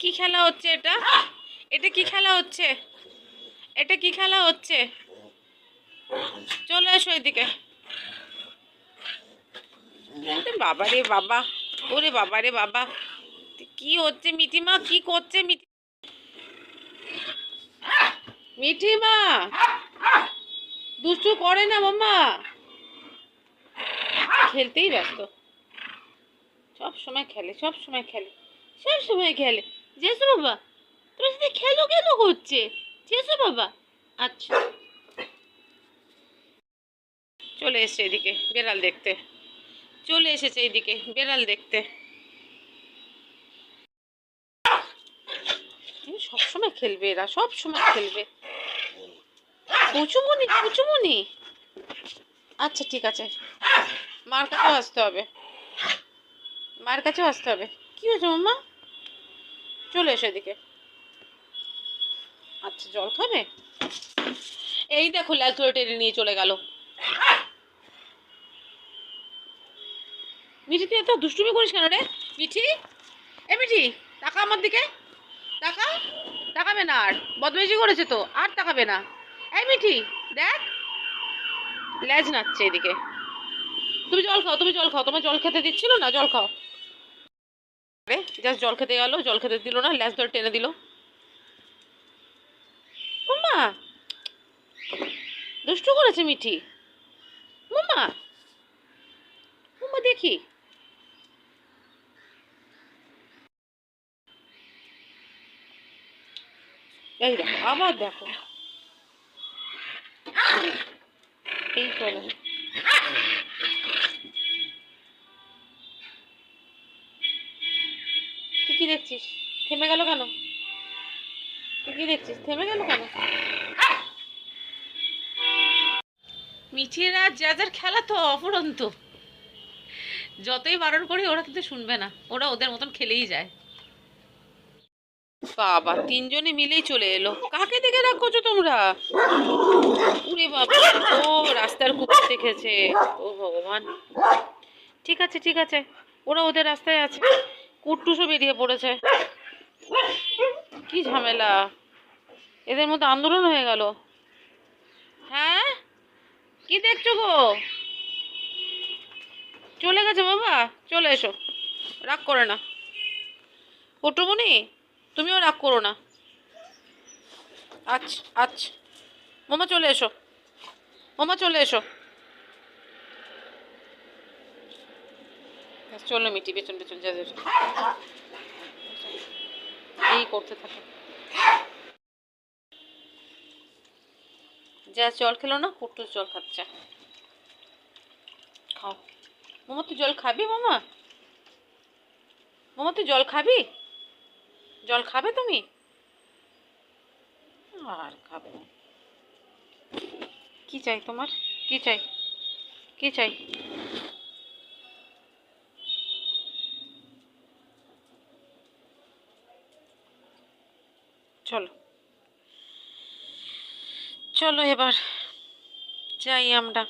কি খেলা হচ্ছে এটা? এটা কি খেলা হচ্ছে? এটা কি খেলা হচ্ছে? চলে এসো এদিকে। বাবা রে বাবা, ওরে বাবা রে বাবা, কি হচ্ছে মিঠিমা? কি করছে মিঠিমা? দুষ্টু করে না মাম্মা? খেলতেই ব্যস্ত, সব সময় খেলে, সব সময় খেলে, সব সময় খেলে। জেসু বাবা, তোর সাথে খেলো কেন করছে? জেসু বাবা। আচ্ছা, চলে এসছে এদিকে বেড়াল দেখতে। চলে এসেছে এইদিকে বেড়াল দেখতে। সব সময় খেলবে এরা, সব সময় খেলবে। কুচুমুনি কুচুমুনি। আচ্ছা ঠিক আছে, মার কাছেও আসতে হবে, মার কাছেও আসতে হবে। কি হয়েছে মাম্মা? চলে এসো এদিকে। আচ্ছা জল খাবে? এই দেখো ল্যাজ ধরে টেনে নিয়ে চলে গেল। মিঠি তুই এত দুষ্টুমি করিস কেন রে? মিঠি, এ মিঠি, তাকা আমার দিকে, তাকা। তাকাবে না আর, বদমেজি করেছে তো, আর তাকাবে না। এই মিঠি, দেখ ল্যাজ নাচছে এদিকে। তুমি জল খাও, তুমি জল খাও, তোমার জল খেতে দিচ্ছিল না, জল খাও। আরে জাস্ট জল খেতে গেল, জল খেতে দিল না, ল্যাজ ধরে টেনে দিল। মাম্মা, দুষ্টু করেছে মিঠি। মাম্মা, মাম্মা দেখি। এই দেখো, আবার দেখো, এই চলে। তুই কি দেখছিস? থেমে গেল কেন? তুই কি দেখছিস? থেমে গেল কেন? মিঠিরা যা যার খেলা তো অফুরন্ত, যতই বারণ করি ওরা কিন্তু শুনবে না, ওরা ওদের মতন খেলেই যায়। বাবা, তিনজনে মিলেই চলে এলো। কাকে দেখে রাগ করছো তোমরা? উরে বাবা, ও রাস্তার কুকুর দেখেছে। ও ভগবান, ঠিক আছে ঠিক আছে, ওরা ওদের রাস্তায় আছে। কুট্টুসও বেরিয়ে পড়েছে। কি ঝামেলা, এদের মধ্যে আন্দোলন হয়ে গেল। হ্যাঁ, কি দেখছো গো? চলে গেছে বাবা, চলে এসো, রাগ করে না। পটুমণি, তুমিও রাগ করো না। আচ্ছা আচ্ছা, মামা চলে এসো, মামা চলে এসো। চলো মিটি, পেছন পেছন যা, এই করতে থাকে। যা জল খেলো না, কুট্টুস জল খাচ্ছে। খাও মামা, তুই জল খাবি মামা? মামা তুই জল খাবি? জল খাবে তুমি? আর খাবে না। কি চাই তোমার? কি চাই? কি চাই? চলো, চলো এবার যাই আমরা।